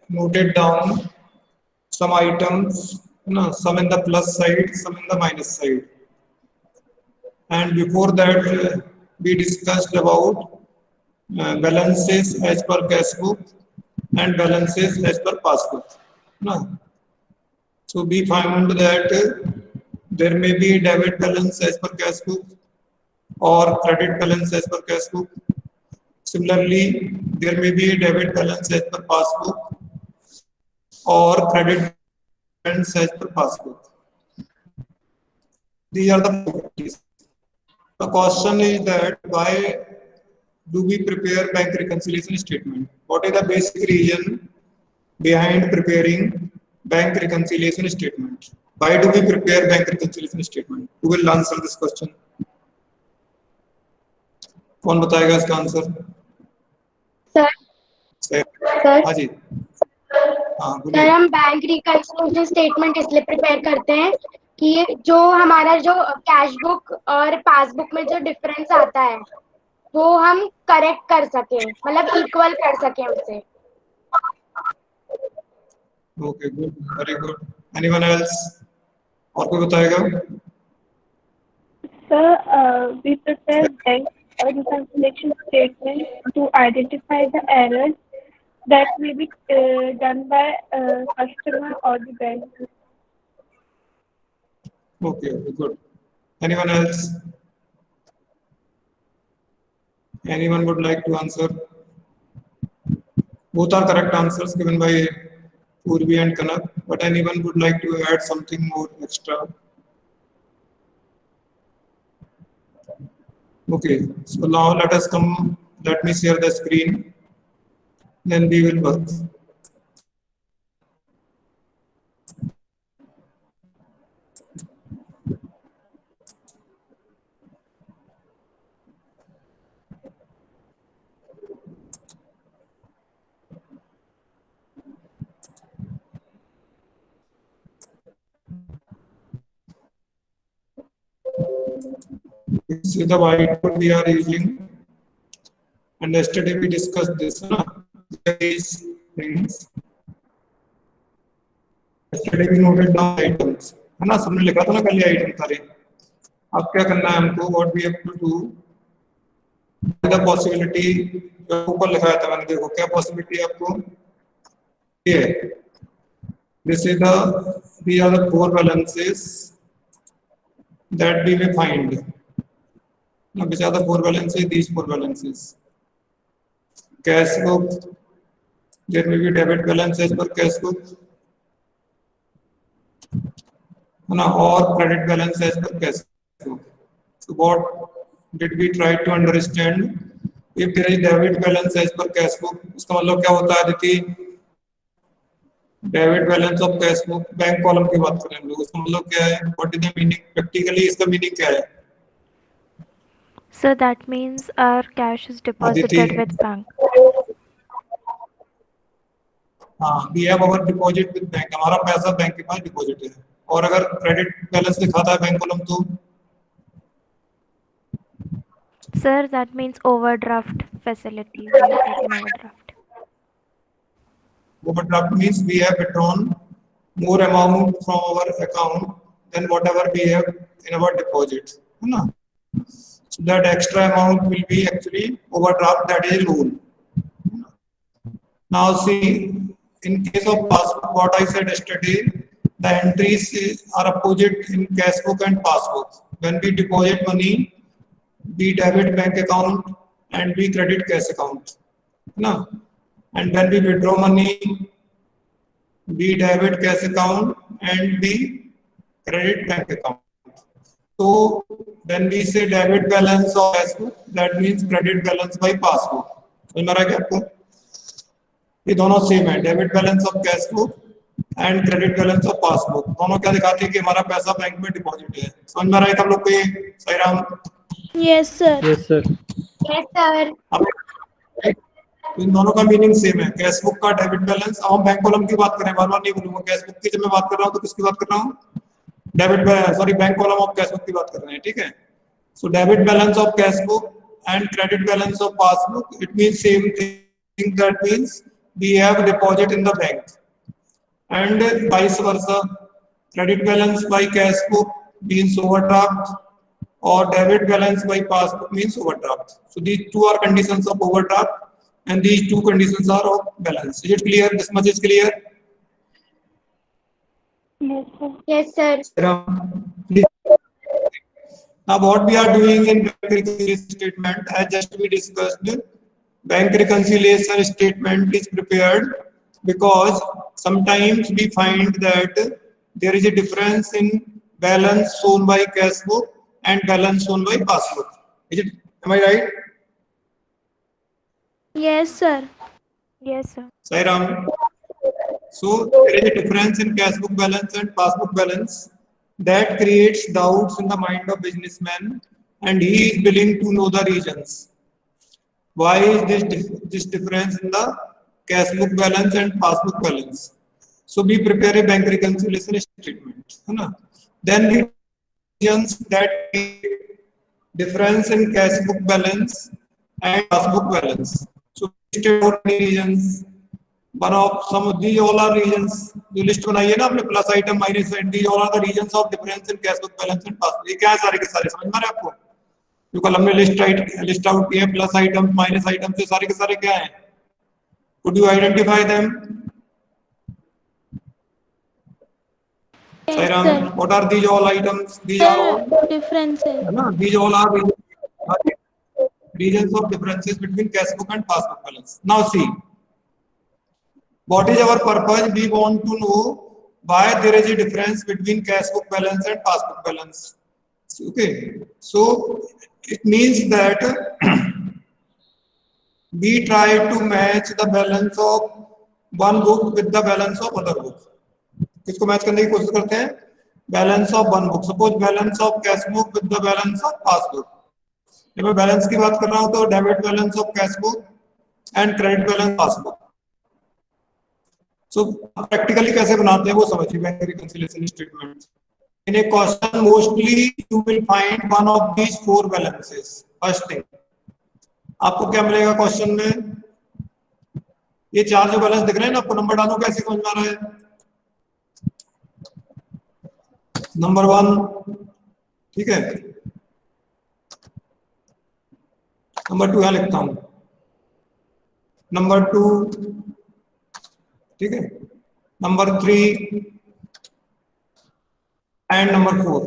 noted down some items, some in the plus side, some in the minus side. And before that, we discussed about balances as per cash book and balances as per passbook. No. So we found that there may be debit balance as per cash book or credit balance as per cash book. Similarly, there may be a debit balance as per passbook or credit balance as per passbook. These are the possibilities. The question is that why do we prepare bank reconciliation statement? What is the basic reason behind preparing bank reconciliation statement? Why do we prepare bank reconciliation statement? Who will answer this question? कौन बताएगा इसका answer? Sir हाँ जी, हाँ sir, हम bank reconciliation statement इसलिए prepare करते हैं कि जो हमारा जो कैश बुक और पासबुक में जो डिफरेंस आता है वो हम करेक्ट कर सकें, मतलब इक्वल कर सकें उसे. Okay, good, very good. Anyone else? और कोई बताएगा? Sir, we prepare bank reconciliation statement to identify the errors that may be done by customer or the bank. Okay, good. Anyone else? Anyone would like to answer? Both are correct answers given by Purvi and Kanak, but anyone would like to add something more extra? Okay, so now let me share the screen, then we will work. This is the whiteboard we are using, and yesterday we discussed this. These things. Yesterday we noted down items. है ना, सबने लिखा था ना कल ये item सारे. अब क्या करना है हमको? What we have to do? The possibility जो ऊपर लिखा था मैंने, देखो क्या possibility है आपको? ये. This is these are the four balances that we may find. Now, which are the four balances? These four balances. Cash book. There may be debit balance as per cash book. Or credit balance as per cash book. So, what did we try to understand? If there is debit balance as per cash book, इसका मतलब क्या होता है देखिए? Debit balance of cash book, bank column की बात करें हम लोग, उसका मतलब क्या है? What is the meaning? Practically इसका meaning क्या है? So that means our cash is deposited with bank. हाँ, we have our deposit with bank. हमारा पैसा बैंक के पास डिपॉजिट है. और अगर क्रेडिट बैलेंस दिखाता है बैंक कॉलम तो Sir, that means overdraft facility. We have taken overdraft. Overdraft means we have withdrawn more amount from our account than whatever we have in our deposit. है ना? So that extra amount will be actually overdraft, that is a loan. Now see, in case of passbook, what I said yesterday, the entries are opposite in cash book and passbook. When we deposit money, we debit bank account and we credit cash account. No? And when we withdraw money, we debit cash account and we credit bank account. So when we say debit balance of cash book, that means credit balance by passbook. समझ में आ रहा है क्या आपको? ये दोनों same है, debit balance of cash book and credit balance of passbook. दोनों क्या दिखाते हैं कि हमारा पैसा बैंक में डिपॉजिट है. समझ में आ रहा है आप लोग को ये? सही Ram? Yes sir. Yes sir. Yes sir. इन दोनों का मीनिंग सेम है. कैश बुक का डेबिट बैलेंस, अब हम बैंक कॉलम की बात करें, बार-बार नहीं बोलूंगा. कैश बुक की जब मैं बात कर रहा हूँ तो किसकी बात कर रहा हूँ? Debit, sorry, bank column of cash book की बात कर रहे हैं. ठीक है. So debit balance of cash book and credit balance of passbook, it means same thing. That means we have deposit in the bank, and vice versa. Credit balance by cash book means overdraft, or debit balance by passbook means overdraft. So these two are conditions of overdraft, and these two conditions are of balance. Is it clear? This much is clear? Yes, sir. Yes, sir. Please. Now what we are doing in bank reconciliation statement, as just we discussed, bank reconciliation statement is prepared because sometimes we find that there is a difference in balance shown by cash book and balance shown by passbook. Is it? Am I right? Yes, sir. Yes, sir. Sairam. So there is a difference in cash book balance and passbook balance that creates doubts in the mind of businessman, and he is willing to know the reasons. Why is this difference in the cash book balance and passbook balance? So we prepare a bank reconciliation statement. Then we reasons that create difference in cash book balance and passbook balance. So we listed out many reasons. One of some of these all are regions. जो list बनाई है ना आपने, plus item minus item, these all are the regions of difference in cash book balance and passbook. ये क्या है सारे के सारे, समझ में आ रहे हैं आपको? जो कल हमने लिस्ट आउट किया, प्लस आइटम माइनस आइटम से सारे के सारे क्या हैं? Could you identify them? Yes, Sairam, sir. what are these all items? These are all Differences. है ना? These all are regions of differences between cash book and passbook balance. Now see, what is our purpose? We want to know why there is a difference between cash book balance and passbook balance. Okay, so it means that we try to match the balance of one book with the balance of other book. किसको match करने की कोशिश करते हैं? Balance of one book. Suppose balance of cash book with the balance of passbook. जब मैं balance की बात कर रहा हूं तो debit balance of cash book and credit balance passbook. So practically कैसे बनाते हैं वो समझिए bank reconciliation statement. In A question mostly you will find one of these four balances. First thing, आपको क्या मिलेगा क्वेश्चन में? ये चार जो बैलेंस दिख रहे हैं ना, आपको नंबर डालो, कैसे समझ में आ रहा है? नंबर वन, ठीक है. नंबर टू यहां लिखता हूं. नंबर टू, ठीक है. Number three and number four.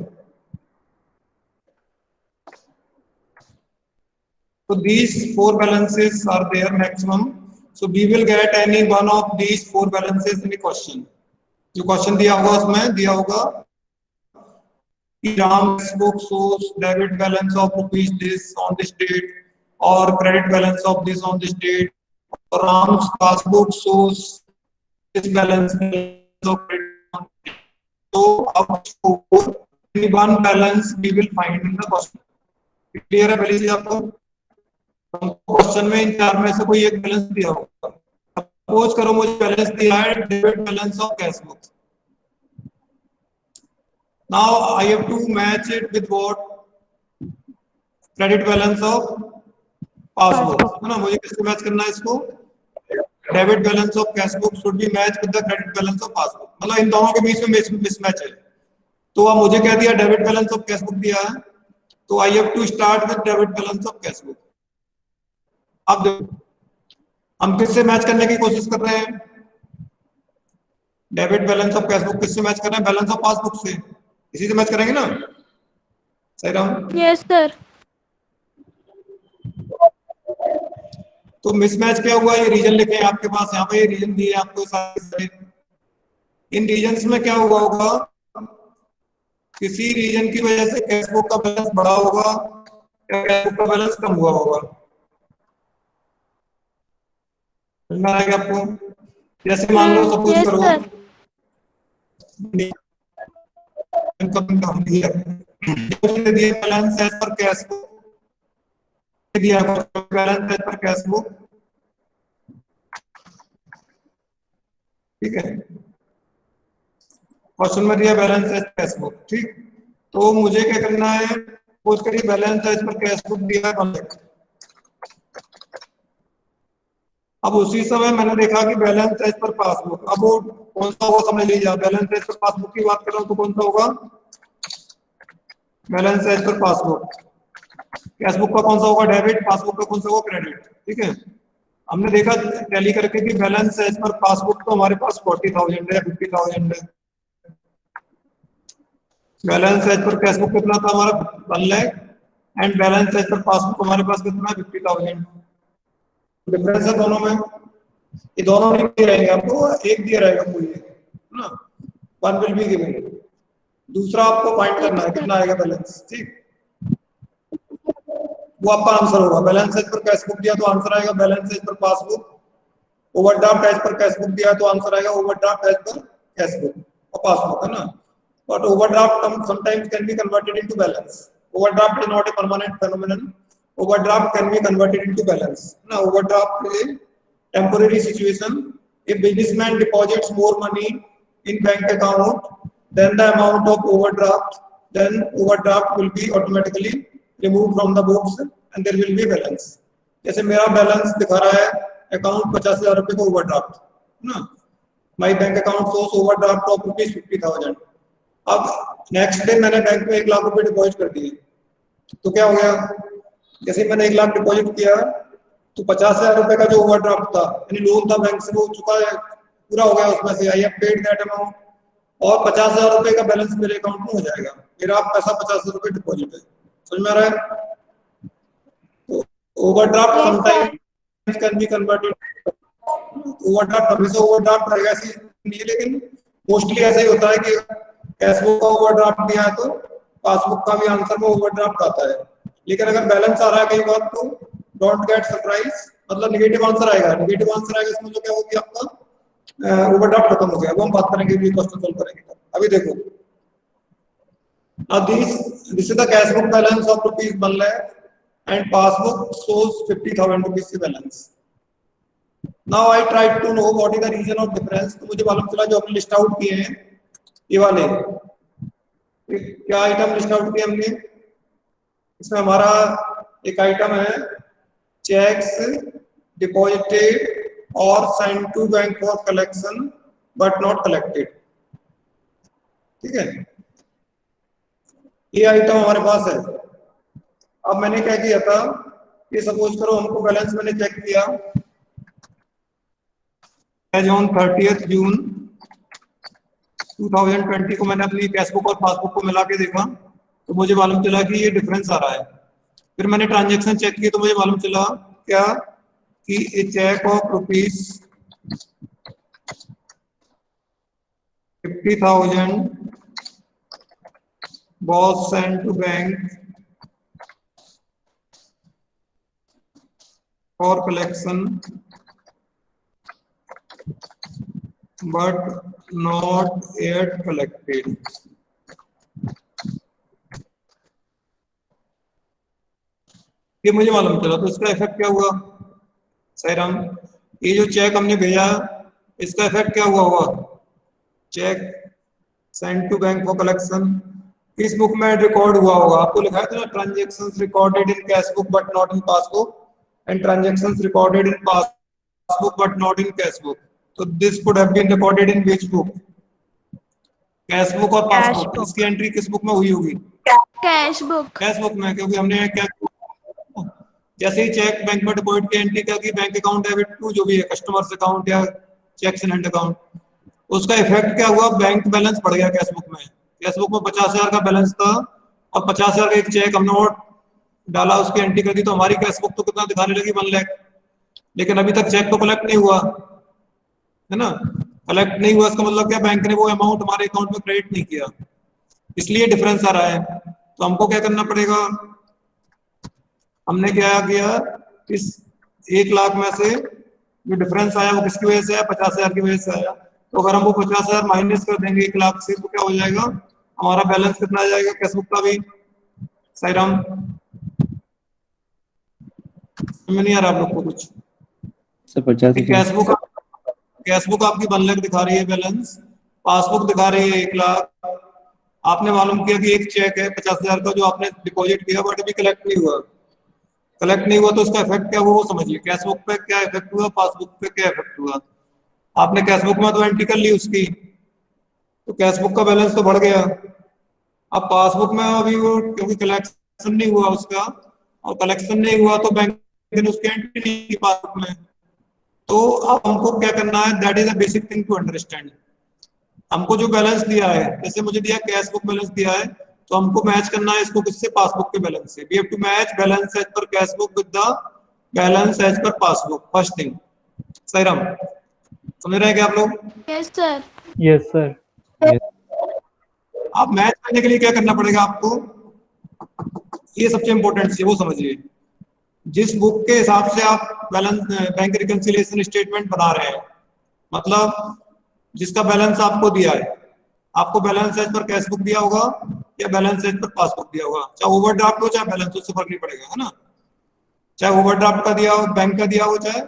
So these four balances are there maximum. So we will get any one of these four balances in a question. जो question दिया होगा उसमें दिया होगा Ram's book shows debit balance of rupees this on this date, or credit balance of this on this date, or Ram's passbook shows this balance of credit. So up to only one balance we will find in the question. Clear है पहली चीज आपको? Question में इन चार में से कोई एक बैलेंस दिया होगा. सपोज करो मुझे बैलेंस दिया है debit balance of cash book. Now I have to match it with what? Credit balance of passbook. है ना? मुझे किसको मैच करना है इसको? Debit balance of cash book should be matched with the credit balance of passbook. मतलब इन दोनों के बीच में मिसमैच है. तो अब मुझे क्या दिया? Debit balance of cash book दिया है, तो I have to start with debit balance of cash book. अब देखो हम किससे मैच करने की कोशिश कर रहे हैं? Debit balance of cash book किससे मैच कर रहे हैं? बैलेंस ऑफ पासबुक से. इसी से मैच करेंगे ना? सही राम? Yes, sir. तो मिसमैच क्या हुआ? ये रीजन लिखे हैं आपके पास, यहाँ पे ये रीजन दिए आपको सारे. इन रीजन्स में क्या हुआ होगा? किसी रीजन की वजह से कैश बुक का बैलेंस बढ़ा होगा या कैश बुक का बैलेंस कम हुआ होगा. समझ में आएगा आपको? जैसे मान लो सपोज Yes, करो sir. दिया balance as per cash book, दिया balance as per cash book, ठीक है. क्वेश्चन में दिया बैलेंस एज कैश बुक, ठीक. तो मुझे क्या करना है? सपोज करिए balance as per cash book दिया है 1 लाख. अब उसी समय मैंने देखा कि बैलेंस एज पर पासबुक, अब वो कौन सा होगा समझ लीजिए, बैलेंस एज पर पासबुक की बात कर रहा हूँ तो कौन सा होगा, balance as per passbook. Cashbook का कौन सा होगा डेबिट, पासबुक का कौन सा होगा क्रेडिट। ठीक है, हमने देखा टैली करके कि बैलेंस एज पर पासबुक तो हमारे पास 40,000 है, 50,000 है। बैलेंस एज पर कैशबुक कितना था हमारा 1 lakh, and balance as per passbook हमारे पास कितना है 50,000। डिफरेंस है दोनों में, ये दोनों नहीं दिए रहेंगे आपको, एक दिया रहेगा कोई है ना, वन विल बी गिवन। दूसरा आपको फाइंड करना है कितना आएगा बैलेंस। ठीक, वो आपका आंसर होगा। बैलेंस एज पर कैशबुक दिया तो आंसर आएगा balance as per passbook. Overdraft as per cashbook दिया तो आंसर आएगा ओवरड्राफ्ट एज पर कैशबुक और पासबुक, है ना। But overdraft sometimes can be converted into balance. Overdraft is not a permanent phenomenon. Overdraft can be converted into balance. Now, overdraft is a temporary situation. If businessman deposits more money in bank account than the amount of overdraft, then overdraft will be automatically removed from the books and there will be balance. जैसे मेरा balance दिखा रहा है account 50,000 रुपए का overdraft, ना, my bank account shows overdraft of ₹50,000। अब next day मैंने बैंक में 1 लाख रुपए डिपॉजिट कर दिए, तो क्या हो गया, जैसे मैंने 1 लाख डिपॉजिट किया तो 50,000 रुपए का जो ओवरड्राफ्ट था यानी लोन था बैंक से, वो चुका है, पूरा हो गया, उसमें से I have paid that amount, और 50,000 रुपए का बैलेंस मेरे अकाउंट में हो जाएगा। मेरा पैसा 50,000 रुपए डिपॉजिट है, समझ में आ रहा है। तो overdraft sometimes can be converted, overdraft हमेशा ओवरड्राफ्ट रहेगा ऐसी नहीं है, लेकिन मोस्टली ऐसा ही होता है कि कैशबुक का ओवरड्राफ्ट दिया है तो पासबुक का भी आंसर में ओवरड्राफ्ट आता है। लेकिन अगर बैलेंस आ रहा है कई बार तो डोंट गेट सरप्राइज, मतलब नेगेटिव आंसर आएगा, नेगेटिव आंसर आएगा इसमें मतलब क्या होगी, आपका ओवरड्राफ्ट खत्म हो गया। वो हम बात करेंगे, भी क्वेश्चन सॉल्व करेंगे। अभी देखो, this is the cashbook balance of ₹1 lakh and passbook shows 50,000 rupees की balance. Now I try to know what is the reason of difference. तो मुझे मालूम चला जो हमने लिस्ट आउट किए हैं ये वाले, क्या आइटम लिस्ट आउट किए हमने, इसमें हमारा एक आइटम है चेक्स डिपॉजिटेड और send to bank for collection but not collected. ठीक है, ये आइटम हमारे पास है। अब मैंने क्या किया था, ये सपोज करो हमको बैलेंस मैंने चेक किया एज ऑन 30 जून 2020 को, मैंने अपनी कैशबुक और पासबुक को मिला के देखा तो मुझे मालूम चला कि ये डिफरेंस आ रहा है। फिर मैंने ट्रांजैक्शन चेक किए तो मुझे मालूम चला क्या कि ए check of ₹50,000 was sent to bank for collection but not yet collected। ये मुझे मालूम चला, तो इसका इफेक्ट क्या हुआ सैराम, ये जो चेक हमने भेजा इसका इफेक्ट क्या हुआ होगा, cheque send to bank for collection किस बुक में रिकॉर्ड हुआ होगा, आपको लिखा था ना transactions recorded in cashbook but not in passbook and transactions recorded in passbook but not in cashbook. तो this could have been recorded in which book, cashbook और पासबुक, इसकी एंट्री किस बुक में हुई होगी, कैशबुक में, क्योंकि हमने क्या जैसे ही चेक बैंक में डिपॉजिट की एंट्री क्या की, बैंक अकाउंट डेबिट टू जो भी है कस्टमर्स अकाउंट या चेक्स इन हैंड अकाउंट, उसका इफेक्ट क्या हुआ, बैंक बैलेंस बढ़ गया कैशबुक में। कैशबुक में 50,000 का बैलेंस था और 50,000 का एक चेक हमने और डाला, उसकी एंट्री कर दी, तो हमारी कैशबुक तो कितना दिखाने लगी 1 लाख, लेकिन अभी तक चेक तो कलेक्ट नहीं हुआ है ना, कलेक्ट नहीं हुआ इसका मतलब क्या, बैंक ने वो अमाउंट हमारे अकाउंट में क्रेडिट नहीं किया, इसलिए डिफरेंस आ रहा है। तो हमको क्या करना पड़ेगा, हमने क्या किया, इस 1 लाख में से जो डिफरेंस आया वो किसकी वजह से आया, 50,000 की वजह से आया। तो अगर हम वो 50,000 माइनस कर देंगे 1 लाख से तो क्या हो जाएगा, हमारा बैलेंस कितना आ जाएगा कैशबुक का भी, सही राम समझ नहीं आ रहा आप लोग को कुछ सर 50 कैशबुक आपकी 1 लाख दिखा रही है बैलेंस, पासबुक दिखा रही है 1 लाख, आपने मालूम किया कि एक चेक है 50,000 का जो आपने डिपॉजिट किया बट अभी कलेक्ट नहीं हुआ, कलेक्ट नहीं हुआ तो उसका इफेक्ट क्या हुआ वो समझिए। कैश बुक पे क्या इफेक्ट हुआ, पासबुक पे क्या इफेक्ट हुआ। आपने कैश बुक में तो एंट्री कर ली उसकी, तो कैश बुक का बैलेंस तो बढ़ गया। अब पासबुक में अभी वो क्योंकि कलेक्शन नहीं हुआ उसका, और कलेक्शन नहीं हुआ तो बैंक ने उसकी एंट्री नहीं की पासबुक में। तो अब हमको क्या करना है, that is a basic thing to understand. हमको जो बैलेंस दिया है, जैसे मुझे दिया कैश बुक बैलेंस दिया है, तो हमको मैच करना है इसको किससे, पासबुक के बैलेंस से। We have to match balance as per cash book with the balance as per passbook, first thing. सही राम, समझ रहे हैं क्या आप लोग? Yes sir. Yes sir. आप मैच करने के लिए क्या करना पड़ेगा आपको, ये सबसे इंपॉर्टेंट चीज वो समझिए। जिस बुक के हिसाब से आप बैलेंस बैंक रिकंसिलिएशन स्टेटमेंट बना रहे हैं, मतलब जिसका बैलेंस आपको दिया है, आपको balance as per cash book दिया होगा या बैलेंस एज पर पासबुक दिया होगा, चाहे ओवरड्राफ्ट हो चाहे बैलेंस, उससे फर्क नहीं पड़ेगा, है ना। चाहे ओवरड्राफ्ट का दिया हो, बैंक का दिया हो, चाहे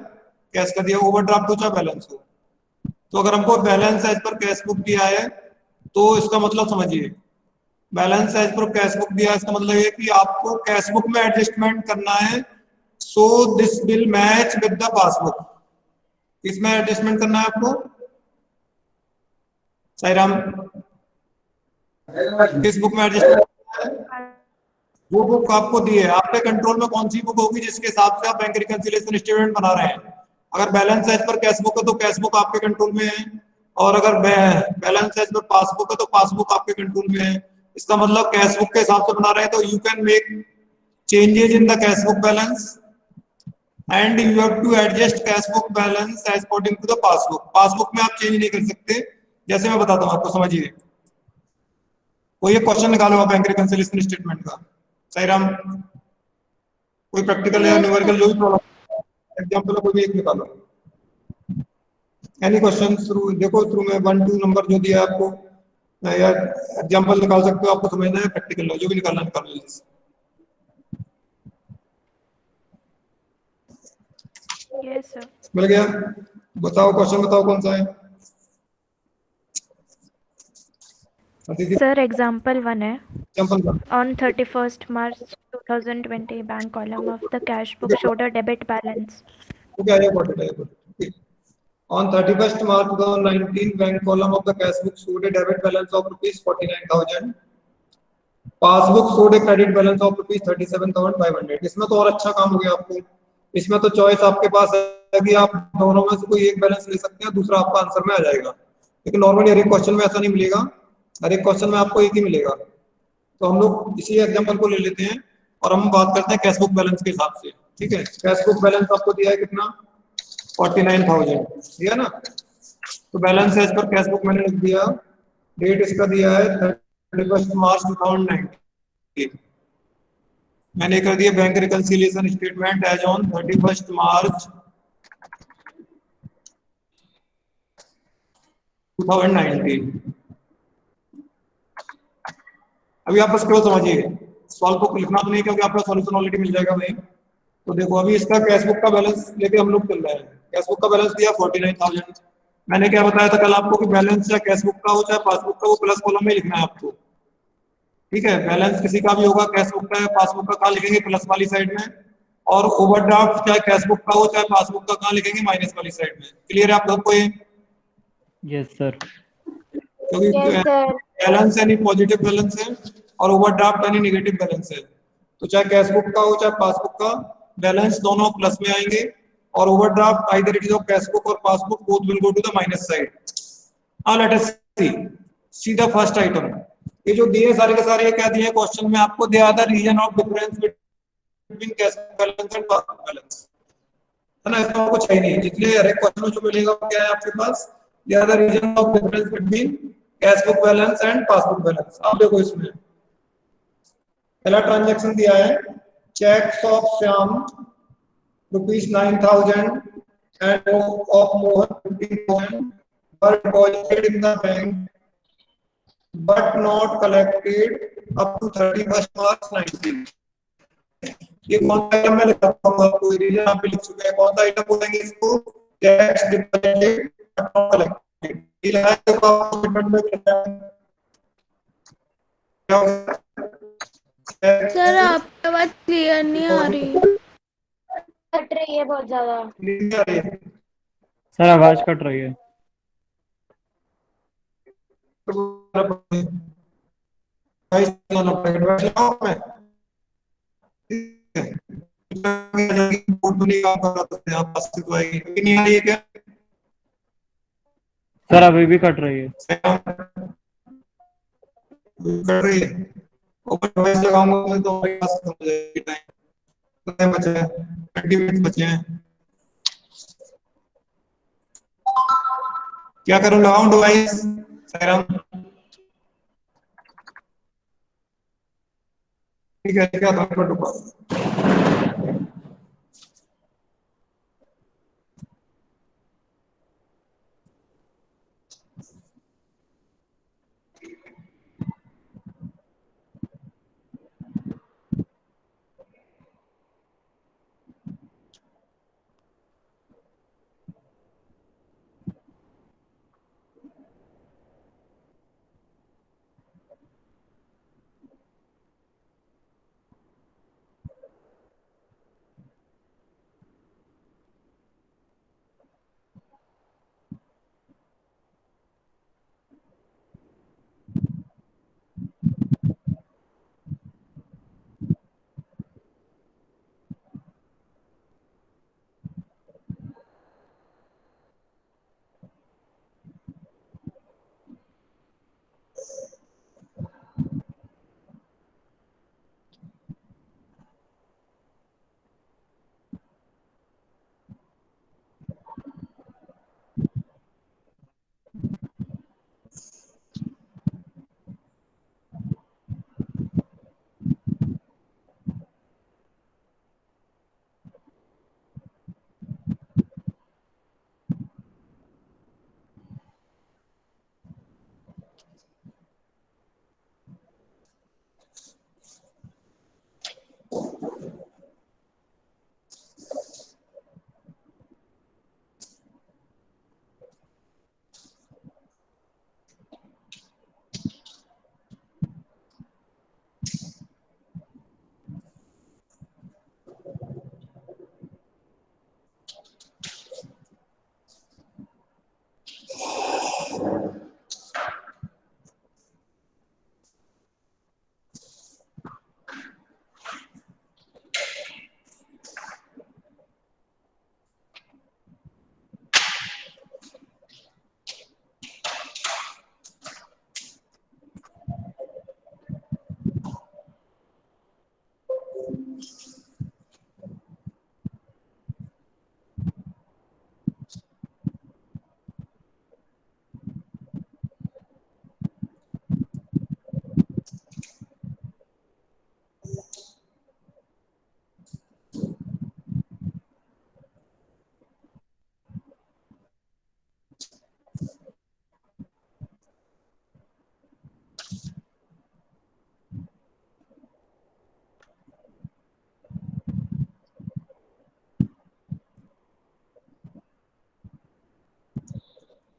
कैश का दिया हो, ओवरड्राफ्ट हो चाहे बैलेंस हो। तो अगर हमको balance as per cash book दिया है, तो इसका मतलब समझिए, balance as per cash book दिया है, इसका मतलब ये कि आपको कैश बुक में एडजस्टमेंट करना है। So this will match with the passbook. इसमें एडजस्टमेंट करना है आपको। साईराम, किस बुक में एडजस्टमेंट, वो बुक आपको दी है, आपके कंट्रोल में कौन सी बुक होगी जिसके हिसाब से आप बैंक रिकंसिलिएशन स्टेटमेंट बना रहे हैं। अगर balance as per cash book है तो कैश बुक आपके कंट्रोल में है, और अगर बैलेंस एज पर पासबुक है तो पासबुक आपके कंट्रोल में है। इसका मतलब कैश बुक के हिसाब से बना रहे हैं तो you can make changes in the cash book balance and you have to adjust cash book balance as according to the passbook. Passbook में आप चेंज नहीं कर सकते, जैसे मैं बताता हूँ आपको, समझिए। कोई एक क्वेश्चन निकालो आप बैंक रिकंसिलिएशन स्टेटमेंट का। सही राम, कोई प्रैक्टिकल या न्यूमेरिकल जो भी प्रॉब्लम, एग्जांपल कोई भी एक निकालो। एनी क्वेश्चन थ्रू, देखो थ्रू में 1 2 नंबर जो दिया है आपको, या एग्जांपल निकाल सकते हो, आपको समझना है, प्रैक्टिकल जो भी निकालना निकाल लो। Yes sir. मिल गया? बताओ क्वेश्चन, बताओ कौन सा है। सर एग्जाम्पल 1 है। Example On 31st March 2020, bank column of the cash book showed a debit balance. तो क्या है, what है? On 31st March 2019, bank column of the cash book showed a debit balance of rupees 49,000. Passbook showed a credit balance of rupees 37,500. इसमें तो और अच्छा काम हो गया आपको। इसमें तो चॉइस आपके पास है कि आप दोनों में से कोई एक बैलेंस ले सकते हैं, दूसरा आपका आंसर में आ जाएगा। लेकिन नॉर्मली हर एक क्वेश्चन में ऐसा नहीं मिलेगा, हर एक क्वेश्चन में आपको एक ही मिलेगा। तो हम लोग इसी एग्जांपल को ले लेते हैं और हम बात करते हैं कैश बुक बैलेंस के हिसाब से। ठीक है, कैश बुक बैलेंस आपको दिया है कितना, 49,000 दिया ना। तो balance as per cash book मैंने लिख दिया, डेट इसका दिया है 31 मार्च 2019। मैंने कर दिया bank reconciliation statement as on 31 March 2019। अभी आप बस केवल समझिए, सॉल्व को लिखना तो नहीं क्योंकि आपका सॉल्यूशन ऑलरेडी मिल जाएगा वहीं। तो देखो अभी इसका कैश बुक का बैलेंस लेके हम लोग चल रहे हैं। कैश बुक का बैलेंस दिया 49,000। मैंने क्या बताया था कल आपको कि बैलेंस चाहे कैश बुक का हो चाहे पासबुक का, वो प्लस कॉलम में लिखना है आपको। ठीक है, बैलेंस किसी का भी होगा, कैश बुक का या पासबुक का, कहाँ लिखेंगे, प्लस वाली साइड में। और ओवरड्राफ्ट चाहे कैश बुक का हो चाहे पासबुक का, कहाँ लिखेंगे, माइनस वाली साइड में। क्लियर है आप लोग को ये? Yes sir. क्योंकि यस सर। बैलेंस यानी पॉजिटिव बैलेंस है और ओवरड्राफ्ट यानी नेगेटिव बैलेंस है। तो चाहे कैश बुक का हो चाहे पासबुक का, बैलेंस दोनों प्लस में आएंगे, और overdraft either it is of cash book और passbook, both will go to the minus side. Now let us see the first item. ये जो दिए सारे के सारे, ये क्या दिए क्वेश्चन में आपको, दिया था reason of difference between cash book balance and passbook balance, है ना। इसमें कुछ है नहीं, इसलिए हर एक क्वेश्चन में जो मिलेगा क्या है आपके पास, दिया था reason of difference between cash book balance and passbook balance. आप देखो इसमें पहला ट्रांजैक्शन दिया है, cheques of Shyam ₹9,000 and of Mohan 15,000 were deposited in the bank but not collected up to 31st March 19। ये कौन सा आइटम मैं लिखा हूँ आपको, रीजन आप भी लिख चुके हैं, कौन सा आइटम बोलेंगे इसको, tax deposited but not collected. ये लिखा है तो आपको स्टेटमेंट में क्या होगा? सर आपकी आवाज क्लियर नहीं आ रही। कट रही है बहुत ज्यादा। नहीं आ रही है? सर आवाज कट रही है। भाई चलाना पड़ेगा, मैं चलाऊं मैं? ठीक है, बोर्ड तो नहीं काम कर रहा था, यहाँ पास से तो आएगी, अभी नहीं आ रही है क्या? सर अभी भी कट रही है। कर रही है, ओपन डिवाइस लगाऊंगा मैं तो हमारे पास खत्म हो जाएगी टाइम। टाइम बचा है, 20 मिनट बचे हैं। क्या करूं, लगाऊं डिवाइस सैराम? ठीक है, क्या था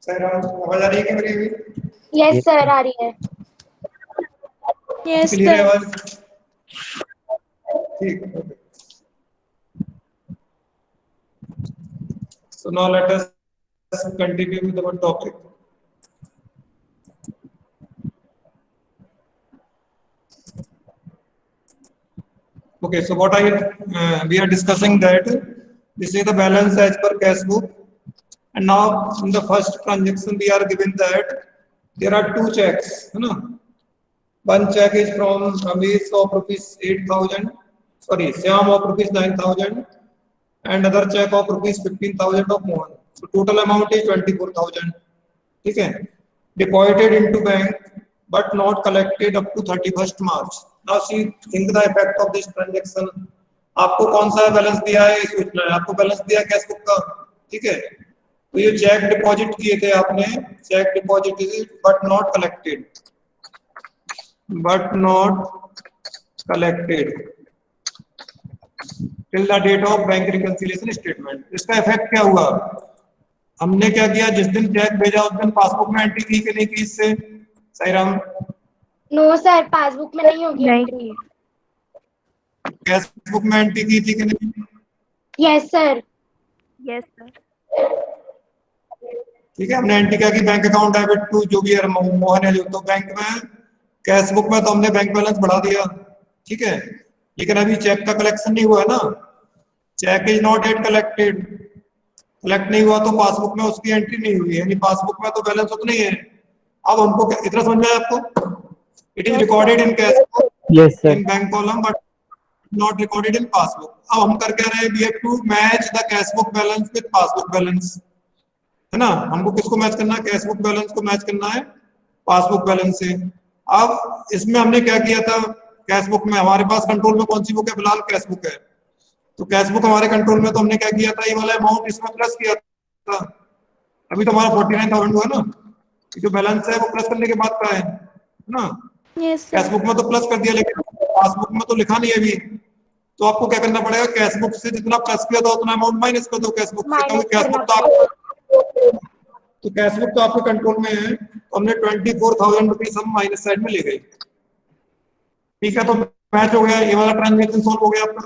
सैराम? आवाज आ रही है क्या मेरी अभी? यस सर, आ रही है। Yes, क्लियर है sir. आवाज? ठीक है, okay. So now let us continue with our topic. Okay, so what we are discussing that this is the balance as per cash book, and now in the first transaction we are given that there are two checks, you know. One check is from Ramesh of rupees 8,000, sorry, Syam of rupees 9,000, and other check of rupees 15,000 of Mohan. So total amount is 24,000. ठीक है, deposited into bank but not collected up to 31st March. Now see, think the effect of this transaction. आपको कौन सा balance दिया है ये सोचना है, आपको बैलेंस दिया है कैश बुक का, ठीक है। तो ये चेक डिपॉजिट किए थे आपने, cheque deposit but not collected, but not collected till the date of bank reconciliation statement. इसका इफेक्ट क्या हुआ, हमने क्या किया, जिस दिन चेक भेजा उस दिन पासबुक में एंट्री की कि नहीं की इससे? साईराम? नो सर, पासबुक में नहीं होगी नहीं एंट्री। कैश बुक में एंट्री की थी कि नहीं? Yes sir. Yes, sir. ठीक है, हमने एंट्री किया कि बैंक अकाउंट डेबिट टू जो भी है मोहन है जो, तो बैंक में कैश बुक में तो हमने बैंक बैलेंस बढ़ा दिया, ठीक है, लेकिन अभी चेक का कलेक्शन नहीं हुआ है ना, cheque is not yet collected, collect नहीं हुआ तो पासबुक में उसकी एंट्री नहीं हुई है, यानी पासबुक में तो बैलेंस उतना ही है। अब हमको इतना समझ में आया आपको? It is recorded in cash book Yes, sir. In bank column but not recorded in passbook. अब हम कर क्या रहे हैं, we have to match the cash book balance with passbook balance, है ना, हमको किसको मैच करना है, कैश बुक बैलेंस को मैच करना है पासबुक बैलेंस से। अब इसमें हमने क्या किया था, कैश बुक में हमारे पास कंट्रोल में कौन सी बुक है, फिलहाल कैश बुक है, तो कैश बुक हमारे कंट्रोल में, तो हमने क्या किया था, ये वाला अमाउंट इसमें प्लस किया था, अभी तो हमारा 49,000 हुआ ना, जो बैलेंस है वो प्लस करने के बाद का है ना, Yes, कैश sir. बुक में तो प्लस कर दिया, लेकिन पासबुक में तो लिखा नहीं है अभी, तो आपको क्या करना पड़ेगा, कैश बुक से जितना प्लस किया था उतना अमाउंट माइनस कर दो कैश बुक से, क्योंकि कैश बुक तो कैश बुक तो आपके कंट्रोल में है, तो हमने 24,000 रुपीज हम माइनस साइड में ले गए, ठीक है, तो मैच हो गया, ये वाला ट्रांजेक्शन सॉल्व हो गया आपका,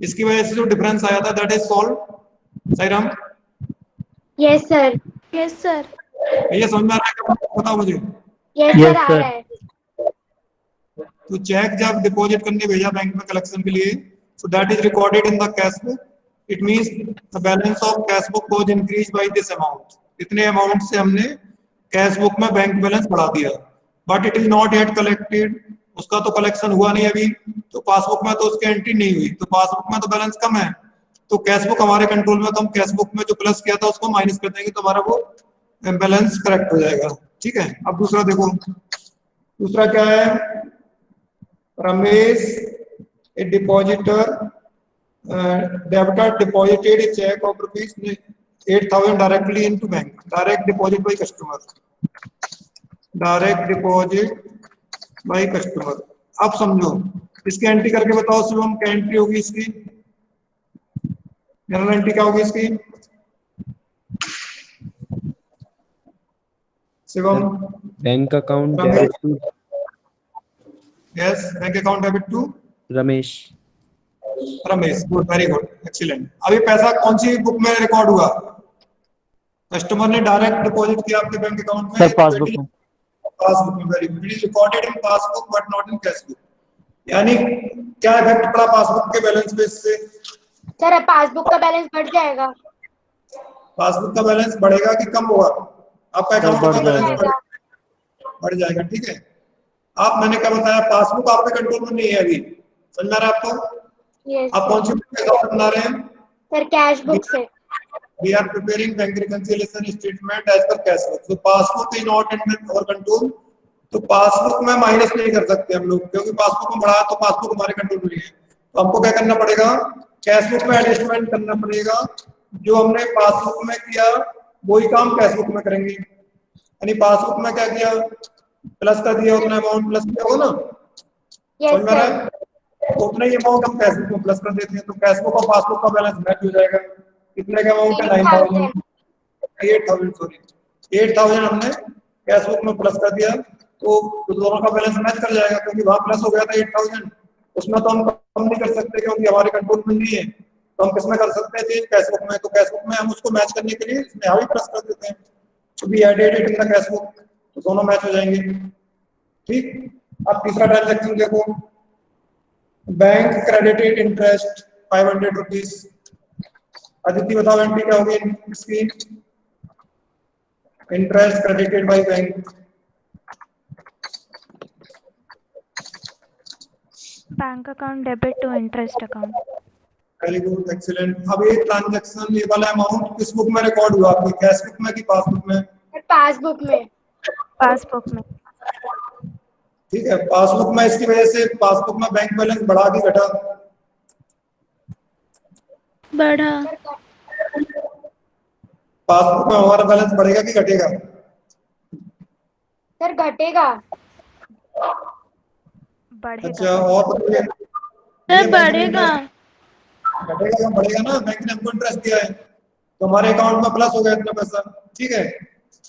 इसकी वजह से जो डिफरेंस आया था दैट इज सॉल्व। सही Ram? Yes sir. Yes, sir. ये समझ में आ रहा है, बताओ मुझे। यस Yes, सर आ sir. रहा है। तो चेक जब डिपॉजिट करने भेजा बैंक में कलेक्शन के लिए, so that is recorded in the cash book, it means the balance of cash book was increased by this amount, इतने अमाउंट से हमने कैश बुक में बैंक बैलेंस बढ़ा दिया, but it is not yet collected, उसका तो collection हुआ नहीं अभी, तो पासबुक में तो उसकी एंट्री नहीं हुई, तो पासबुक में तो बैलेंस कम है, तो कैश बुक हमारे कंट्रोल में, तो हम कैश बुक में जो प्लस किया था उसको माइनस कर देंगे, तो हमारा वो बैलेंस करेक्ट हो जाएगा, ठीक है। अब दूसरा देखो, दूसरा क्या है, Ramesh, a depositor, debitor deposited a check of rupees 8,000 directly into bank. Direct deposit by customer. Direct deposit by customer. अब समझो, इसकी एंट्री करके बताओ शिवम, क्या एंट्री होगी इसकी, जनरल एंट्री क्या होगी इसकी Shivam? Bank account Ramesh. Debit to yes, bank account debit to Ramesh. Ramesh, good, very good, excellent. अभी पैसा कौन सी बुक में रिकॉर्ड हुआ, कस्टमर ने डायरेक्ट डिपॉजिट किया आपके बैंक अकाउंट में, Sir, passbook में. पासबुक में, very good, it is recorded in passbook but not in cash book, यानी क्या इफेक्ट पड़ा पासबुक के बैलेंस पे इससे? सर पासबुक का बैलेंस बढ़ जाएगा। पासबुक का बैलेंस बढ़ेगा कि कम होगा, आपका सर, अकाउंट बढ़ का बैलेंस जाएगा. बढ़ जाएगा, ठीक है। आप, मैंने क्या बताया, पासबुक आपके कंट्रोल में नहीं है अभी, समझ में आ रहा है आपको? यस आप कौन सी बुक के हिसाब से बना रहे हैं? सर, कैश बुक से। We are preparing bank reconciliation statement as per cash book. So passbook is not in our control. तो पासबुक में माइनस नहीं कर सकते हम लोग, क्योंकि पासबुक में बढ़ा तो पासबुक हमारे कंट्रोल में नहीं है, तो हमको क्या करना पड़ेगा, कैश बुक में एडजस्टमेंट करना पड़ेगा, जो हमने पासबुक में किया वही काम कैश बुक में करेंगे, यानी पासबुक में क्या किया, प्लस कर दिया, उतना अमाउंट प्लस किया हो ना, यस समझ में आ रहा सर। है? तो उतना ही अमाउंट हम कैश बुक में प्लस कर देते हैं, तो कैश बुक और पासबुक का बैलेंस मैच हो जाएगा। कितने का अमाउंट है? 9,000, 8,000, सॉरी 8,000 हमने कैश बुक में प्लस कर दिया, तो दोनों का बैलेंस मैच कर जाएगा, क्योंकि वहां प्लस हो गया था 8,000, उसमें तो हम कम नहीं कर सकते क्योंकि हमारे कंट्रोल में नहीं है, तो हम किसमें कर सकते थे, कैश बुक में, तो कैश बुक में हम उसको मैच करने के लिए इसमें यहाँ भी प्लस कर देते हैं, तो be added it in the cash book, तो दोनों मैच हो जाएंगे, ठीक। अब तीसरा ट्रांजेक्शन देखो, bank credited interest 500 rupees, Aditi बताओ एंट्री क्या होगी इसकी, interest credited by bank. Bank account debit to interest account. Very good, excellent. अब ये ट्रांजैक्शन, ये वाला अमाउंट किस बुक में रिकॉर्ड हुआ, आपकी कैश बुक में कि पासबुक में? पासबुक में। Passbook में. ठीक है, पासबुक में, इसकी वजह से पासबुक में बैंक बैलेंस बढ़ा कि घटा? बढ़ा. पासबुक में हमारा बैलेंस बढ़ेगा कि घटेगा? सर घटेगा। बढ़ेगा. अच्छा, और बताइए। सर बढ़ेगा. घटेगा या बढ़ेगा ना, बैंक ने हमको इंटरेस्ट दिया है तो हमारे अकाउंट में प्लस हो गया इतना पैसा, ठीक है।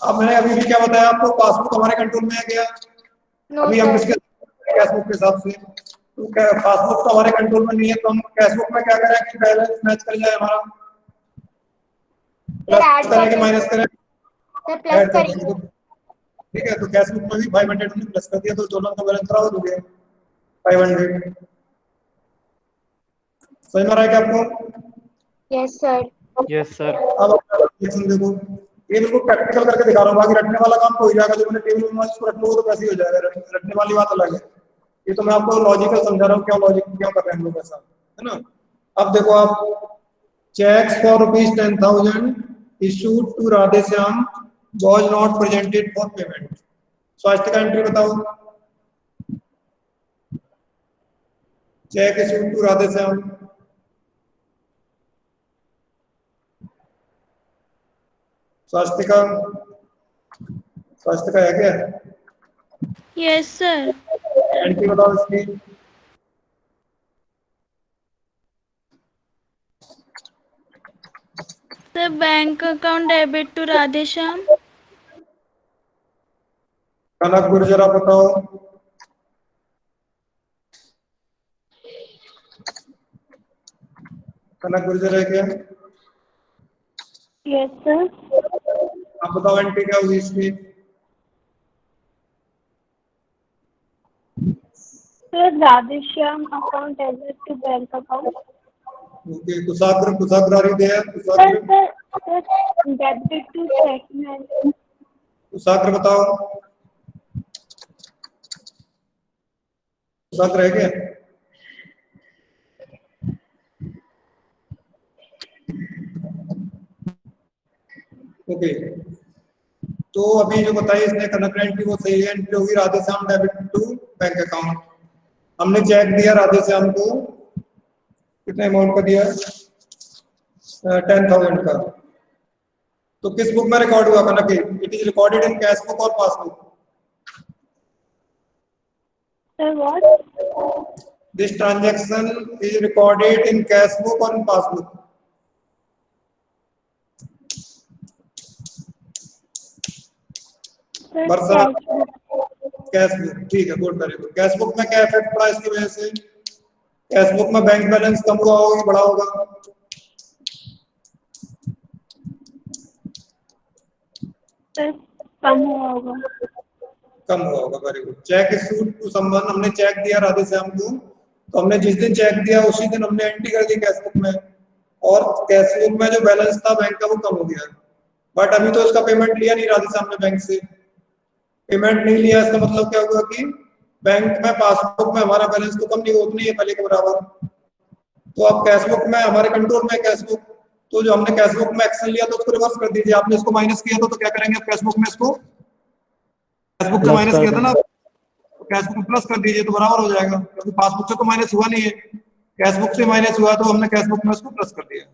अब मैंने अभी भी क्या बताया आपको, पासबुक हमारे कंट्रोल में आ गया, नो अभी हम सर। इसके कैश बुक के हिसाब से, तो पासबुक तो हमारे कंट्रोल में नहीं है, तो हम कैशबुक में क्या करें कि बैलेंस मैच कर जाए हमारा, फिर ऐड प्लस करें कि कर माइनस करें, सर प्लस ऐड कर देंगे। करेंगे। ठीक है, तो कैशबुक में भी 500 हमने प्लस कर दिया, तो दोनों का बैलेंस बराबर हो गया 500। समझ में आ रहा है क्या आपको? Yes sir. Yes sir. अब ट्रांजेक्शन देखो, ये बिल्कुल प्रैक्टिकल करके दिखा रहा हूँ, बाकी रटने वाला काम तो हो जाएगा, जो मैंने टेबल में इसको रखना हो तो कैसे ही हो जाएगा, रटने वाली बात अलग है। ये तो मैं आपको लॉजिकल समझा रहा हूँ, क्यों लॉजिक क्यों कर रहे हैं हम लोग ऐसा, है ना। अब देखो आप, checks for rupees 10,000 issued to Radheshyam was not presented for payment. स्वास्थ्य का एंट्री बताओ, चेक issued to Radheshyam, स्वास्थ्य का है क्या? Yes sir. एंट्री बताओ इसकी। Sir bank account debit to Radheshyam. Kanak Gurjara बताओ, कनक गुर्जर है क्या? Yes, sir. आप बताओ एंट्री क्या होगी इसकी? Sir, Radheshyam account added to bank account. Okay, Kushagra दे है, Sir, debit to statement. कुशाग्र बताओ, कुशाग्र है क्या? ओके, तो अभी जो बताई इसने कनक एंट्री वो सही है, एंट्री होगी Radheshyam debit to bank account. हमने चेक दिया राधेश्याम को, कितने अमाउंट का दिया? 10,000 का। तो किस बुक में रिकॉर्ड हुआ Kanak? It is recorded in cash book और passbook. Sir, what? This transaction is recorded in cash book और in passbook. Sir, Varsha, cash book. Cash book, ठीक है, good, very good. Cash book में क्या इफेक्ट पड़ा इसकी वजह से? कैश बुक में बैंक बैलेंस कम हुआ होगा, बढ़ा होगा? Sir, कम हुआ होगा। कम हुआ होगा, very good. Cheque issued to someone, हमने चेक दिया राधेश्याम को, तो हमने जिस दिन चेक दिया उसी दिन हमने एंट्री कर दी कैश बुक में, और कैश बुक में जो बैलेंस था बैंक का वो कम हो गया। बट अभी तो इसका पेमेंट लिया नहीं राधेश्याम ने बैंक से, पेमेंट नहीं लिया, इसका मतलब क्या हुआ कि बैंक में पासबुक में हमारा बैलेंस तो कम नहीं, उतनी है पहले के बराबर। तो अब कैश बुक में हमारे कंट्रोल में कैश बुक, तो जो हमने कैश बुक में एक्शन लिया तो उसको रिवर्स कर दीजिए। आपने इसको माइनस किया तो क्या करेंगे अब कैश बुक में? इसको कैश बुक से माइनस किया था ना, तो कैश बुक में प्लस कर दीजिए तो बराबर हो जाएगा, क्योंकि पासबुक से तो माइनस हुआ नहीं है, कैश बुक से माइनस हुआ, तो हमने कैश बुक में उसको प्लस कर दिया।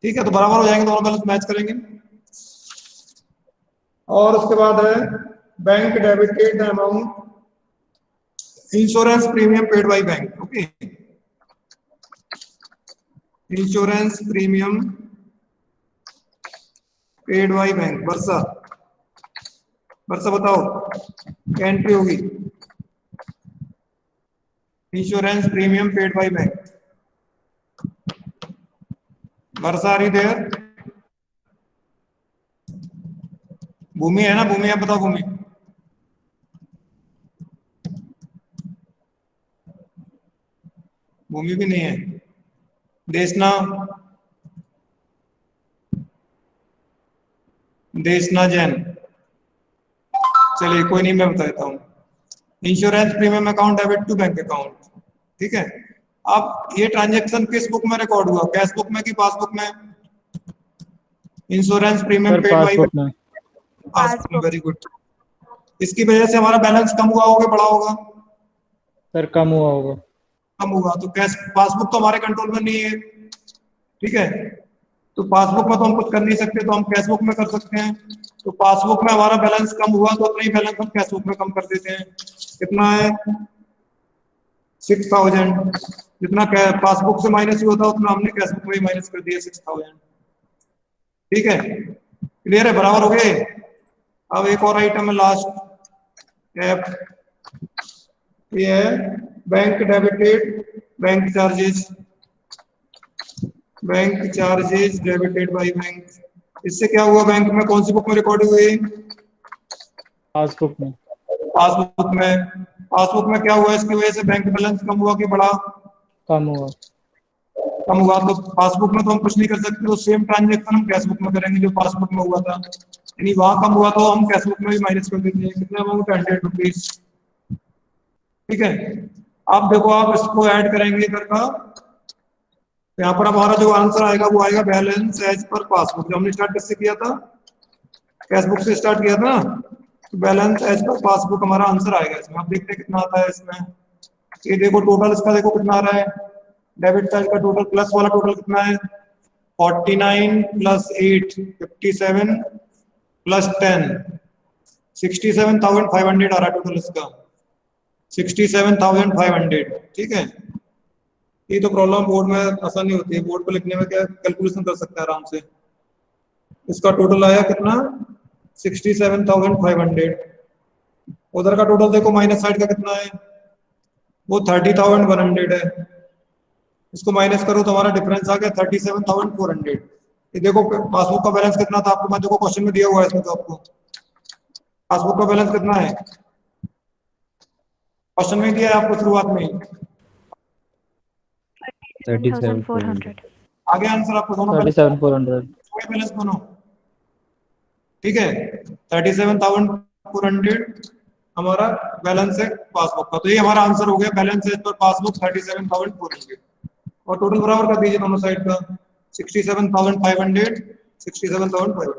ठीक है, तो बराबर हो जाएंगे, दोनों बैलेंस मैच करेंगे। और उसके बाद है bank debited the amount insurance premium paid by bank. Okay, insurance premium paid by bank. Varsha, Varsha बताओ क्या एंट्री होगी? Insurance premium paid by bank. Varsha, आ रही देयर? भूमि है ना, भूमि आप बताओ, भूमि। भूमि भी नहीं है। देशना, देशना जैन, चलिए कोई नहीं, मैं बता देता हूँ। Insurance premium account debit to bank account, ठीक है। अब ये ट्रांजैक्शन किस बुक में रिकॉर्ड हुआ, कैश बुक में कि पासबुक में? Insurance premium paid by passbook में। Passbook, very good. इसकी वजह से हमारा बैलेंस कम हुआ होगा, बढ़ा होगा? सर कम हुआ होगा। कम हुआ, तो कैश पासबुक तो हमारे कंट्रोल में नहीं है, ठीक है, तो पासबुक में तो हम कुछ कर नहीं सकते, तो हम कैश बुक में कर सकते हैं। तो पासबुक में हमारा बैलेंस कम हुआ तो उतना ही बैलेंस हम कैश बुक में कम कर देते हैं। कितना है? 6,000। जितना पासबुक से माइनस हुआ था उतना हमने कैश बुक में ही माइनस कर दिया, 6,000। ठीक है, क्लियर है, बराबर हो गए। अब एक और आइटम है लास्ट, ये है bank debited, bank charges debited by bank. इससे क्या हुआ, बैंक में कौन सी बुक में रिकॉर्ड हुई? पासबुक में। पासबुक में क्या हुआ, इसकी वजह से बैंक बैलेंस कम हुआ कि बढ़ा? कम हुआ। कम हुआ। तो पासबुक में तो हम कुछ नहीं कर सकते, तो सेम ट्रांजेक्शन हम कैश बुक में करेंगे जो पासबुक में हुआ था, यानी वहां कम हुआ तो हम कैश बुक में भी माइनस कर देंगे। कितना अमाउंट? 100 रुपीज। ठीक है, अब देखो आप इसको ऐड करेंगे इधर का, तो यहाँ पर हमारा जो आंसर आएगा वो आएगा बैलेंस एज पर पासबुक। जो हमने स्टार्ट किससे किया था? कैश बुक से स्टार्ट किया था ना, तो बैलेंस एज पर पासबुक हमारा आंसर आएगा इसमें। आप देखते हैं कितना आता है इसमें। ये देखो टोटल इसका देखो कितना आ रहा है, डेबिट साइड का टोटल प्लस वाला टोटल कितना है? 49 प्लस 8 57 प्लस 10 67,500 आ रहा है टोटल इसका, 67,500। ठीक है, ये तो प्रॉब्लम बोर्ड में आसानी होती है, बोर्ड पर लिखने में क्या कैलकुलेशन कर सकते हैं आराम से। इसका टोटल आया कितना? 67,500। उधर का टोटल देखो माइनस साइड का कितना है, वो 30,100 है। इसको माइनस करो तो हमारा डिफरेंस आ गया 37,400। ये देखो पासबुक का बैलेंस कितना था आपको, मैं देखो क्वेश्चन में दिया हुआ है इसमें, तो आपको पासबुक का बैलेंस कितना है क्वेश्चन में दिया है आपको शुरुआत में ही। 37,400। आगे आंसर आपको दोनों 37,400। बैलेंस दोनों। ठीक है, 37,400 हमारा बैलेंस है पासबुक का। तो ये हमारा आंसर हो गया, बैलेंस है पर पासबुक 37,400। और टोटल बराबर कर दीजिए दोनों साइड का, 67,500 67,500।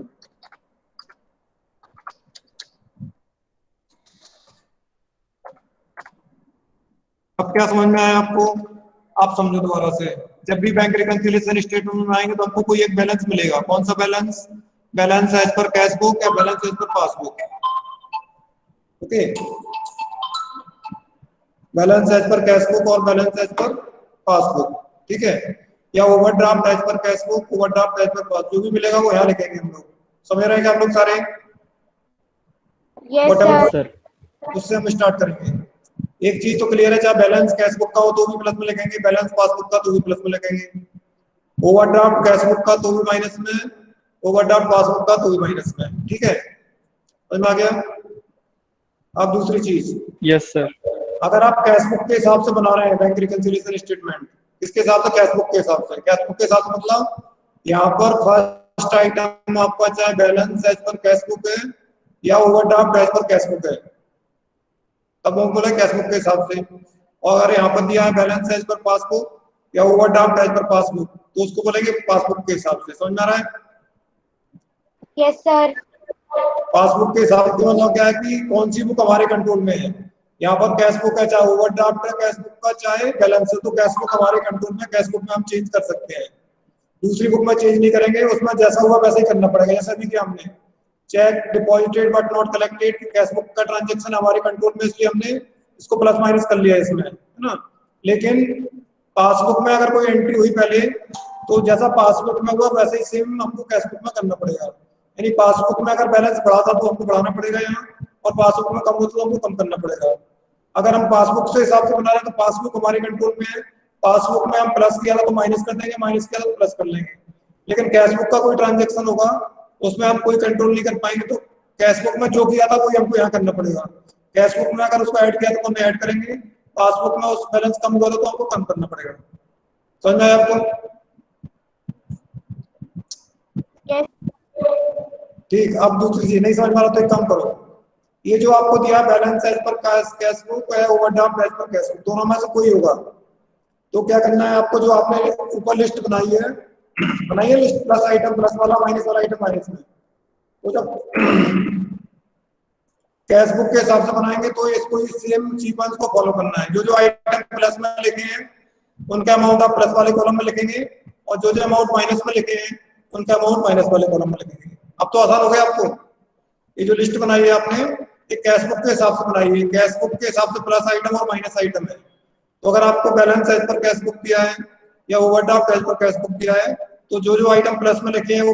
अब क्या समझ में आया आपको? आप समझो दोबारा से। जब भी बैंक रिकंसिलिएशन स्टेटमेंट में आएंगे तो आपको कोई एक बैलेंस मिलेगा। कौन सा balance? Balance as per cash book या balance as per passbook. Okay, balance as per cash book और बैलेंस एज पर पासबुक। ठीक है, या overdraft as per cash book, overdraft as per passbook, जो भी मिलेगा वो यहाँ लिखेंगे हम लोग। समझ रहे हैं क्या आप लोग सारे? Yes Whatever- sir. सर उससे हम स्टार्ट करेंगे। एक चीज तो क्लियर है, चाहे बैलेंस कैश बुक का हो तो भी प्लस में लिखेंगे, बैलेंस पासबुक का तो भी प्लस में लिखेंगे, ओवरड्राफ्ट कैश बुक का तो भी माइनस में, ओवरड्राफ्ट पासबुक का तो भी माइनस में। ठीक है, समझ में आ गया? अब दूसरी चीज, यस सर। अगर आप कैश बुक के हिसाब से बना रहे हैं बैंक रिकंसिलिएशन स्टेटमेंट, किसके हिसाब से? कैश बुक के हिसाब से। कैश बुक के हिसाब से मतलब यहाँ पर फर्स्ट आइटम आपका चाहे balance as per cash book है या overdraft as per cash book है, तब हम बोले कैश बुक के हिसाब से। और अगर यहाँ पर दिया है बैलेंस एज पर पासबुक या ओवरड्राफ्ट एज पर पासबुक, तो उसको बोलेंगे पासबुक के हिसाब से। समझ में आ रहा है? Yes sir. पासबुक के हिसाब से मतलब क्या है कि कौन सी बुक हमारे कंट्रोल में है। यहाँ पर कैश बुक है, चाहे ओवरड्राफ्ट है कैश बुक का, चाहे बैलेंस है, तो कैश बुक हमारे कंट्रोल में, कैश बुक में हम चेंज कर सकते हैं। दूसरी बुक में चेंज नहीं करेंगे, उसमें जैसा हुआ वैसे ही करना पड़ेगा। जैसा भी किया हमने, check deposited but not collected, cash book का ट्रांजेक्शन हमारे कंट्रोल में, इसलिए हमने इसको प्लस माइनस कर लिया इसमें, है ना। लेकिन पासबुक में अगर कोई एंट्री हुई पहले, तो जैसा पासबुक में हुआ वैसे ही सेम हमको कैश बुक में करना पड़ेगा। यानी पासबुक में अगर बैलेंस बढ़ा था तो हमको बढ़ाना पड़ेगा यहाँ, और पासबुक में कम हो तो हमको कम करना पड़ेगा। अगर हम पासबुक से हिसाब से बना रहे हैं तो पासबुक हमारे कंट्रोल में है, पासबुक में हम प्लस किया था तो माइनस कर देंगे, माइनस किया था तो प्लस कर लेंगे। लेकिन कैश बुक का कोई ट्रांजेक्शन होगा उसमें हम कोई कंट्रोल नहीं कर पाएंगे, तो कैश बुक में जो किया था वही हमको यहाँ करना पड़ेगा। कैश बुक में अगर उसको ऐड किया तो हम ऐड करेंगे, पासबुक में उस बैलेंस कम हुआ तो हमको कम करना पड़ेगा। समझ में आया आपको? यस। ठीक, अब दूसरी चीज नहीं समझ में आ रहा तो एक काम करो, ये जो आपको दिया balance as per cash book है, overdraft as per cash book, दोनों में से कोई होगा। तो क्या करना है आपको, जो आपने ऊपर लिस्ट बनाई है लिस्ट, प्लस आइटम प्लस वाला, माइनस वाला आइटम माइनस में। तो जब कैश बुक के हिसाब से बनाएंगे तो इसको इस सेम सीक्वेंस को फॉलो करना है। जो जो आइटम प्लस में लिखे हैं उनका अमाउंट आप प्लस वाले कॉलम में लिखेंगे, और जो जो अमाउंट माइनस में लिखे हैं उनका अमाउंट माइनस वाले कॉलम में लिखेंगे। अब तो आसान हो गया आपको। ये जो लिस्ट बनाई है आपने, ये कैश बुक के हिसाब से बनाई है। कैश बुक के हिसाब से प्लस आइटम और माइनस आइटम है। तो अगर आपको balance as per cash book दिया है या overdraft as per cash book दिया है, तो जो जो आइटम प्लस में लिखे हैं वो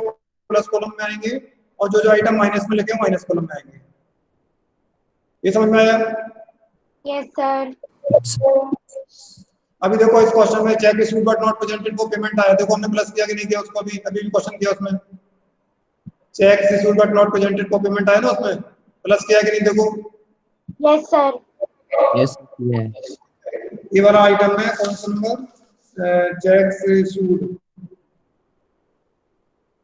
प्लस कॉलम में आएंगे, और जो जो आइटम माइनस में लिखे हैं माइनस कॉलम में आएंगे। ये समझ में आया? Yes sir. अभी देखो इस क्वेश्चन में check issued but not presented को पेमेंट आया, देखो हमने प्लस किया कि नहीं किया उसको, अभी भी क्वेश्चन किया उसमें check issued but not presented को पेमेंट आया ना, उसमें प्लस किया कि नहीं देखो। Yes sir. यस ये है। ये वाला आइटम है कौन सा नंबर, चेक्स इशूड,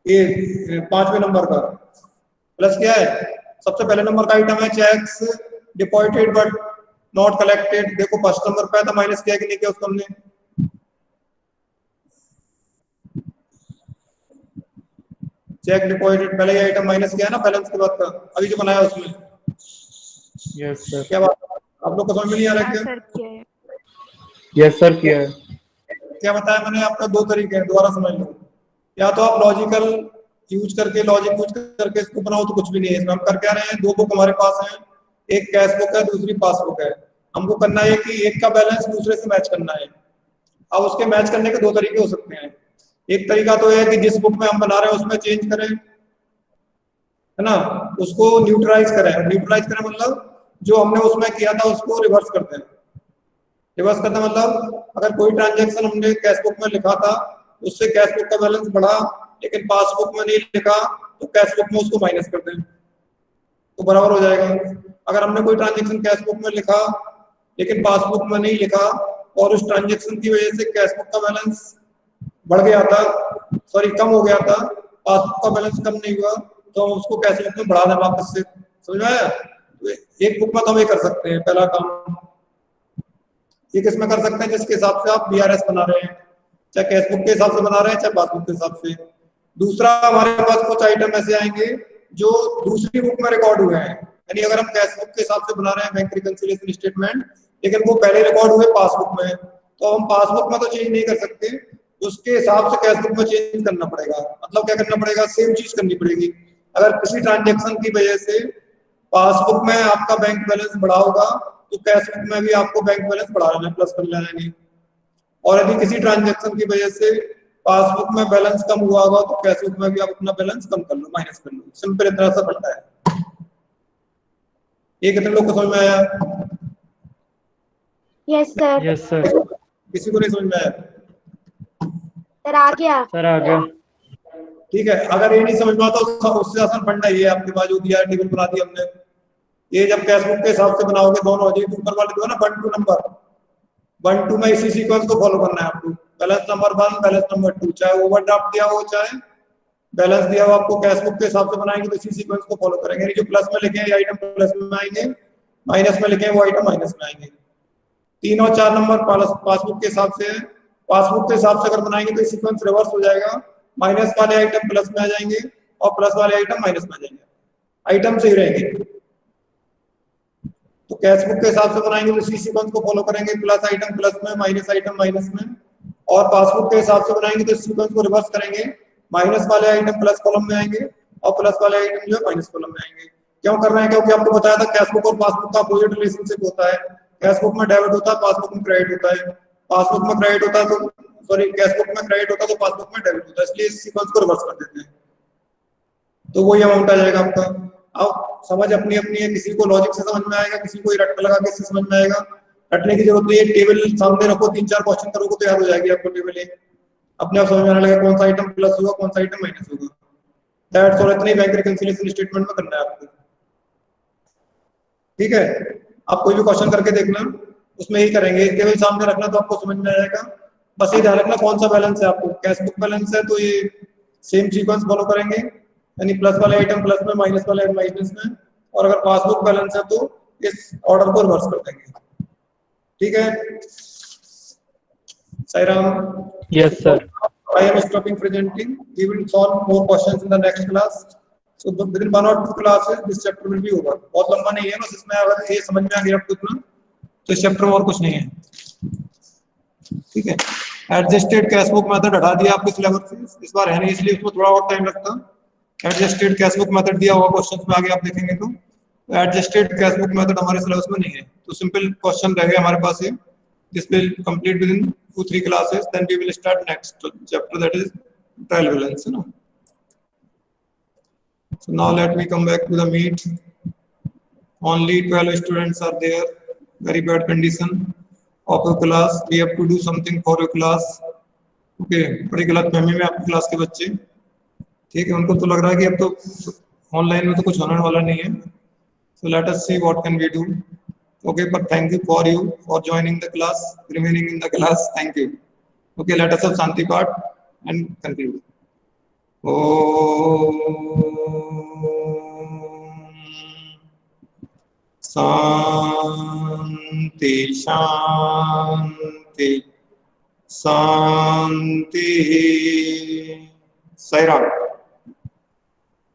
ये 5वें नंबर का प्लस क्या है, सबसे पहले नंबर का आइटम है cheques deposited but not collected, देखो फर्स्ट नंबर पे था, माइनस किया कि नहीं किया उसको हमने, चेक डिपॉजिटेड पहले ये आइटम माइनस किया है ना बैलेंस के बाद का, अभी जो बनाया उसमें। Yes sir. क्या बात, आप लोग को समझ में नहीं आ रहा हाँ क्या? सर किया है। यस सर किया है। क्या बताया मैंने आपका, दो तरीके हैं, दोबारा समझ लो। या तो आप लॉजिकल यूज करके, लॉजिक यूज करके इसको बनाओ तो कुछ भी नहीं है इसमें। हम कर क्या रहे हैं, दो बुक हमारे पास है, एक कैश बुक है दूसरी पासबुक है, हमको करना है कि एक का बैलेंस दूसरे से मैच करना है। अब उसके मैच करने के दो तरीके हो सकते हैं, एक तरीका तो है कि जिस बुक में हम बना रहे हैं उसमें चेंज करें, है ना, उसको न्यूट्रलाइज करें। न्यूट्रलाइज करें मतलब जो हमने उसमें किया था उसको रिवर्स करते हैं। रिवर्स करना मतलब अगर कोई ट्रांजैक्शन हमने कैश बुक में लिखा था उससे कैश बुक का बैलेंस बढ़ा लेकिन पासबुक में नहीं लिखा तो कैश बुक में उसको माइनस कर दें तो बराबर हो जाएगा। अगर हमने कोई ट्रांजैक्शन कैश बुक में लिखा लेकिन पासबुक में नहीं लिखा और उस ट्रांजैक्शन की वजह से कैश बुक का बैलेंस बढ़ गया था, सॉरी कम हो गया था, पासबुक का बैलेंस कम नहीं हुआ, तो हम उसको कैश बुक में बढ़ा दें वापस से। समझ में आया? तो एक बुक में तो हम ये कर सकते हैं पहला काम। ये किसमें कर सकते हैं, जिसके हिसाब से आप बीआरएस बना रहे हैं, चाहे कैश बुक के हिसाब से बना रहे हैं चाहे पासबुक के हिसाब से। दूसरा, हमारे पास कुछ आइटम ऐसे आएंगे जो दूसरी बुक में रिकॉर्ड हुए हैं, यानी अगर हम कैश बुक के हिसाब से बना रहे हैं बैंक रिकंसिलिएशन स्टेटमेंट लेकिन वो पहले रिकॉर्ड हुए पासबुक में, तो हम पासबुक में तो चेंज नहीं कर सकते, उसके हिसाब से कैश बुक में चेंज करना पड़ेगा। मतलब क्या करना पड़ेगा, सेम चीज करनी पड़ेगी। अगर किसी ट्रांजेक्शन की वजह से पासबुक में आपका बैंक बैलेंस बढ़ा होगा तो कैश बुक में भी आपको बैंक बैलेंस बढ़ा लेना, प्लस कर लेना। और यदि किसी ट्रांजैक्शन की वजह से पासबुक में बैलेंस कम हुआ होगा तो कैश बुक में भी आप अपना बैलेंस कम कर लो, माइनस कर लो। सिंपल इतना सा बनता है। ये कितने लोग को समझ में आया? Yes sir. Yes sir. किसी को नहीं समझ में आया? सर आ गया। सर आ गया। ठीक है, अगर ये नहीं समझ में आता तो उससे आसान फंडा ये आपके पास जो दिया टेबल बना दिया हमने। ये जब कैश बुक के हिसाब से बनाओगे दोनों हो जाएगी, ऊपर वाले दो ना 1 2 नंबर, 1 2 में इसी सीक्वेंस को फॉलो करना है आपको। बैलेंस नंबर 1 बैलेंस नंबर 2, चाहे ओवरड्राफ्ट दिया हो चाहे बैलेंस दिया हो, आपको कैश बुक के हिसाब से बनाएंगे तो इसी सीक्वेंस को फॉलो करेंगे। यानी जो प्लस में लिखे हैं ये आइटम प्लस में आएंगे, माइनस में लिखे हैं वो आइटम माइनस में आएंगे। 3 और 4 नंबर पासबुक के हिसाब से, पासबुक के हिसाब से अगर बनाएंगे तो सीक्वेंस रिवर्स हो जाएगा, माइनस वाले आइटम प्लस में आ जाएंगे और प्लस वाले आइटम माइनस में आ जाएंगे, आइटम सही रहेंगे। तो कैश बुक के हिसाब से बनाएंगे तो इसी सीक्वेंस को फॉलो करेंगे, प्लस आइटम प्लस में, माइनस आइटम माइनस में। और पासबुक के हिसाब से बनाएंगे तो इस सीक्वेंस को रिवर्स करेंगे, माइनस वाले आइटम प्लस कॉलम में आएंगे और प्लस वाले आइटम जो है माइनस कॉलम में आएंगे। क्यों कर रहे हैं? क्योंकि आपको बताया था कैश बुक और पासबुक का अपोजिट रिलेशनशिप होता है। कैश बुक में डेबिट होता है, पासबुक में क्रेडिट होता है। पासबुक में क्रेडिट होता है तो सॉरी कैश बुक में क्रेडिट होता है तो पासबुक में डेबिट होता है, इसलिए इस सीक्वेंस को रिवर्स कर देते हैं तो वही अमाउंट आ जाएगा आपका। अब समझ अपनी अपनी है, किसी को लॉजिक से समझ में आएगा, किसी को रट लगा के समझ में आएगा। रटने की जरूरत नहीं है, टेबल सामने रखो, 3 4 क्वेश्चन करोगे तो याद हो जाएगी आपको टेबल, अपने आप समझ में आने लगेगा कौन सा आइटम प्लस होगा कौन सा आइटम माइनस होगा। दैट्स ऑल, इतनी बैंक रिकंसिलिएशन स्टेटमेंट में करना है आपको। ठीक है, आप कोई भी क्वेश्चन करके देखना, उसमें ही करेंगे, टेबल सामने रखना तो आपको समझ में आएगा। बस ये ध्यान रखना कौन सा बैलेंस है आपको, कैश बुक बैलेंस है तो ये सेम सीक्वेंस फॉलो करेंगे, यानी प्लस वाले आइटम प्लस में, माइनस वाले माइनस में, और अगर पासबुक बैलेंस है तो इस ऑर्डर को रिवर्स कर देंगे। ठीक है, Sairam. Yes sir. I am stopping presenting. We will solve more questions in the next class. So within 1 or 2 classes this chapter will be over. बहुत लंबा नहीं है, बस इसमें अगर ये समझ में आ गया आपको इतना तो इस चैप्टर में और कुछ नहीं है। ठीक है, एडजस्टेड कैश बुक मेथड हटा दिया आपके सिलेबस से, इस बार है नहीं इसलिए उसमें थोड़ा और टाइम लगता। एडजस्टेड कैश बुक मेथड दिया हुआ क्वेश्चन में आगे आप देखेंगे तो एडजस्टेड कैश बुक मेथड हमारे सिलेबस में नहीं है, तो सिंपल क्वेश्चन रह गए हमारे पास ये। This will complete within 2-3 classes. Then we will start next chapter, that is trial balance. You know. So now let me come back to the meet. Only 12 students are there. very bad condition of your class. We have to do something for your class. Okay, बड़ी गलत फहमी में आपकी class के बच्चे, ठीक है, उनको तो लग रहा है कि अब तो ऑनलाइन में तो कुछ होने वाला नहीं है. So let us see what can we do. Okay, but thank you for joining the class, remaining in the class. Thank you. Okay, let us have Shanti part and conclude. Shanti Shanti Shanti. Sairam.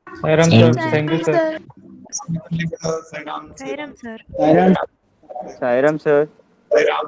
Sairam sir, thank you sir. Sairam. Sairam, sir. Sairam sir. Sairam.